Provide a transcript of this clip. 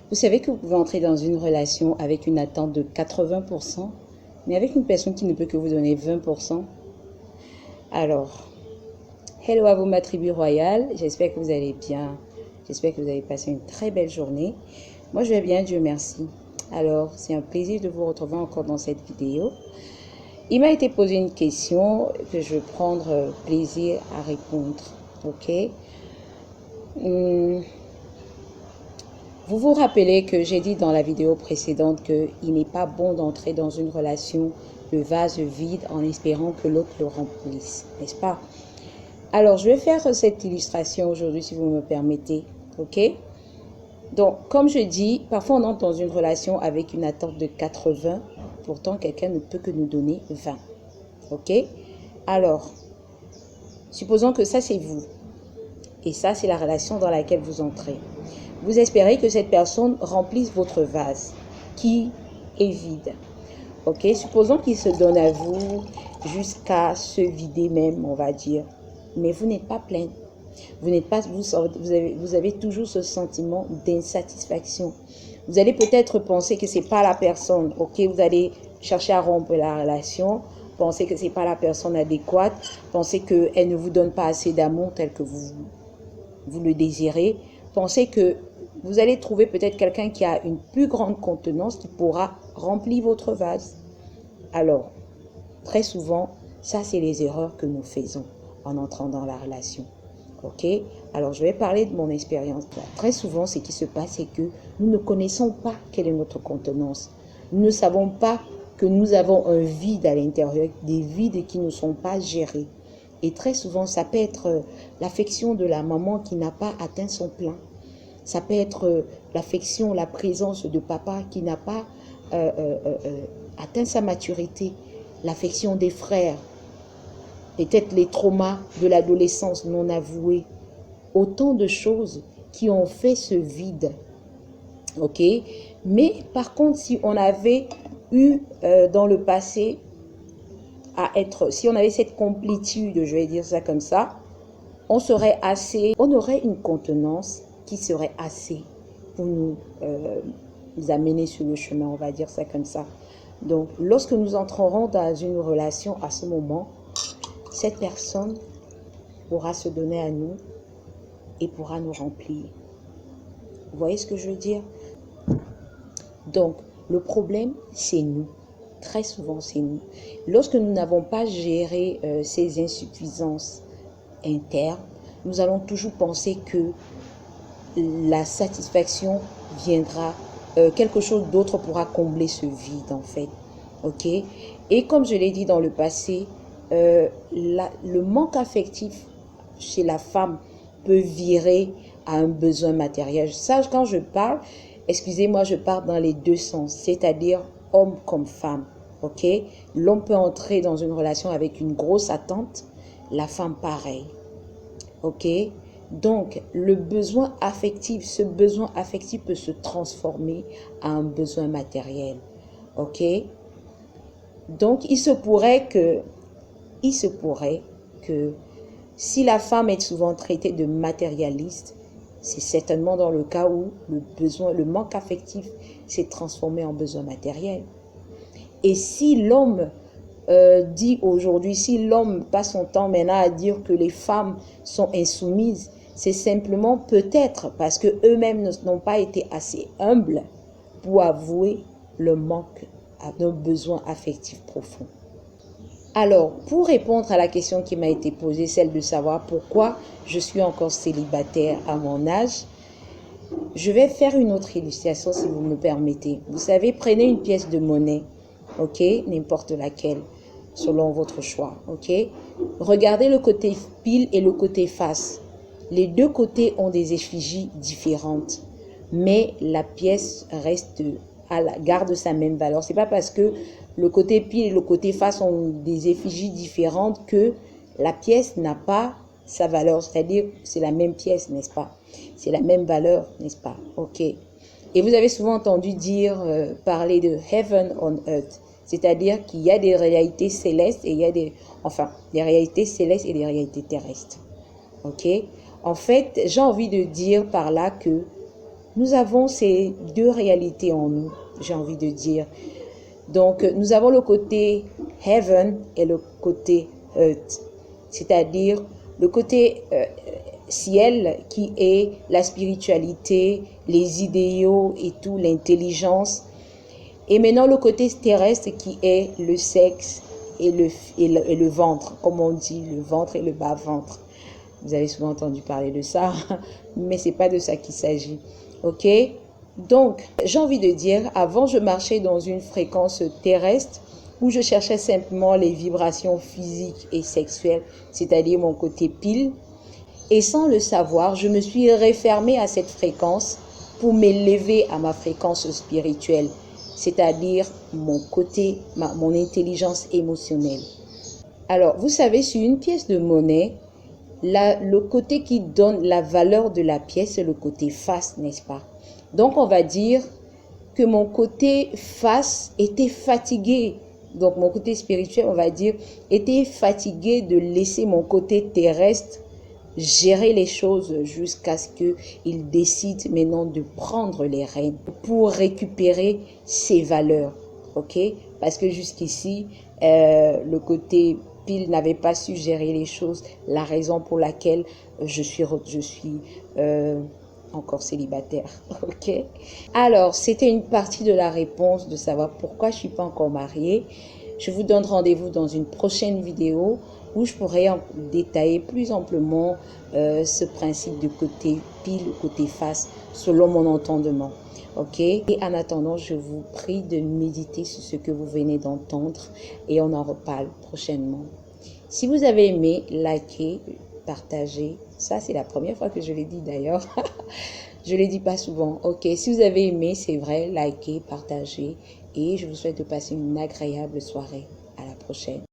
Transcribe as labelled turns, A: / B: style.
A: Vous savez que vous pouvez entrer dans une relation avec une attente de 80%, mais avec une personne qui ne peut que vous donner 20%. Alors, hello à vous ma tribu royale, j'espère que vous allez bien, j'espère que vous avez passé une très belle journée. Moi je vais bien, Dieu merci. Alors, c'est un plaisir de vous retrouver encore dans cette vidéo. Il m'a été posé une question que je vais prendre plaisir à répondre, ok? Vous vous rappelez que j'ai dit dans la vidéo précédente qu'il n'est pas bon d'entrer dans une relation de vase vide en espérant que l'autre le remplisse, n'est-ce pas? Alors, je vais faire cette illustration aujourd'hui si vous me permettez, ok? Donc, comme je dis, parfois on entre dans une relation avec une attente de 80, pourtant quelqu'un ne peut que nous donner 20, ok? Alors, supposons que ça c'est vous, et ça c'est la relation dans laquelle vous entrez. Vous espérez que cette personne remplisse votre vase qui est vide. Ok, supposons qu'il se donne à vous jusqu'à se vider même, on va dire. Mais vous n'êtes pas plein. Vous n'êtes pas, vous avez toujours ce sentiment d'insatisfaction. Vous allez peut-être penser que c'est pas la personne. Ok, vous allez chercher à rompre la relation. Pensez que c'est pas la personne adéquate. Pensez qu'elle ne vous donne pas assez d'amour tel que vous le désirez. Pensez que vous allez trouver peut-être quelqu'un qui a une plus grande contenance qui pourra remplir votre vase. Alors, très souvent, ça c'est les erreurs que nous faisons en entrant dans la relation. Ok? Alors, je vais parler de mon expérience. Très souvent, ce qui se passe, c'est que nous ne connaissons pas quelle est notre contenance. Nous ne savons pas que nous avons un vide à l'intérieur, des vides qui ne sont pas gérés. Et très souvent, ça peut être l'affection de la maman qui n'a pas atteint son plein. Ça peut être l'affection, la présence de papa qui n'a pas atteint sa maturité. L'affection des frères. Peut-être les traumas de l'adolescence non avoués. Autant de choses qui ont fait ce vide. Ok? Mais par contre, si on avait eu dans le passé si on avait cette complétude, je vais dire ça comme ça, on aurait une contenance qui serait assez pour nous amener sur le chemin, on va dire ça comme ça. Donc, lorsque nous entrerons dans une relation à ce moment, cette personne pourra se donner à nous et pourra nous remplir. Vous voyez ce que je veux dire? Donc, le problème, c'est nous. Très souvent, c'est nous. Lorsque nous n'avons pas géré ces insuffisances internes, nous allons toujours penser que la satisfaction viendra, quelque chose d'autre pourra combler ce vide en fait. Ok? Et comme je l'ai dit dans le passé, le manque affectif chez la femme peut virer à un besoin matériel. Ça, quand je parle, excusez-moi, je parle dans les deux sens, c'est-à-dire homme comme femme. Ok? L'homme peut entrer dans une relation avec une grosse attente, la femme pareil. Ok? Donc, le besoin affectif, ce besoin affectif peut se transformer à un besoin matériel. Ok? Donc, il se pourrait que si la femme est souvent traitée de matérialiste, c'est certainement dans le cas où le manque affectif s'est transformé en besoin matériel. Et si l'homme dit aujourd'hui, si l'homme passe son temps maintenant à dire que les femmes sont insoumises, c'est simplement peut-être parce que eux-mêmes n'ont pas été assez humbles pour avouer le manque d'un besoin affectif profond. Alors, pour répondre à la question qui m'a été posée, celle de savoir pourquoi je suis encore célibataire à mon âge, je vais faire une autre illustration si vous me permettez. Vous savez, prenez une pièce de monnaie, ok, n'importe laquelle, selon votre choix, ok. Regardez le côté pile et le côté face. Les deux côtés ont des effigies différentes, mais la pièce garde sa même valeur. C'est pas parce que le côté pile et le côté face ont des effigies différentes que la pièce n'a pas sa valeur. C'est-à-dire, c'est la même pièce, n'est-ce pas? C'est la même valeur, n'est-ce pas? Ok. Et vous avez souvent entendu parler de heaven on earth. C'est-à-dire qu'il y a des réalités célestes et il y a des réalités célestes et des réalités terrestres. Ok? En fait, j'ai envie de dire par là que nous avons ces deux réalités en nous, j'ai envie de dire. Donc, nous avons le côté heaven et le côté earth, c'est-à-dire le côté ciel qui est la spiritualité, les idéaux et tout, l'intelligence. Et maintenant, le côté terrestre qui est le sexe et le ventre, comme on dit, le ventre et le bas-ventre. Vous avez souvent entendu parler de ça, mais ce n'est pas de ça qu'il s'agit. Ok? Donc, j'ai envie de dire, avant, je marchais dans une fréquence terrestre où je cherchais simplement les vibrations physiques et sexuelles, c'est-à-dire mon côté pile. Et sans le savoir, je me suis refermée à cette fréquence pour m'élever à ma fréquence spirituelle, c'est-à-dire mon côté, mon intelligence émotionnelle. Alors, vous savez, sur une pièce de monnaie, le côté qui donne la valeur de la pièce, c'est le côté face, n'est-ce pas? Donc, on va dire que mon côté face était fatigué. Donc, mon côté spirituel, on va dire, était fatigué de laisser mon côté terrestre gérer les choses jusqu'à ce qu'il décide maintenant de prendre les rênes pour récupérer ses valeurs. Ok? Parce que jusqu'ici, le côté pile n'avait pas su gérer les choses, la raison pour laquelle je suis encore célibataire. Ok? Alors, c'était une partie de la réponse de savoir pourquoi je ne suis pas encore mariée. Je vous donne rendez-vous dans une prochaine vidéo où je pourrai détailler plus amplement ce principe de côté pile ou côté face selon mon entendement. Ok? Et en attendant, je vous prie de méditer sur ce que vous venez d'entendre et on en reparle prochainement. Si vous avez aimé, likez, partagez. Ça, c'est la première fois que je l'ai dit d'ailleurs. Je ne le dis pas souvent. Ok, si vous avez aimé, c'est vrai, likez, partagez. Et je vous souhaite de passer une agréable soirée. À la prochaine.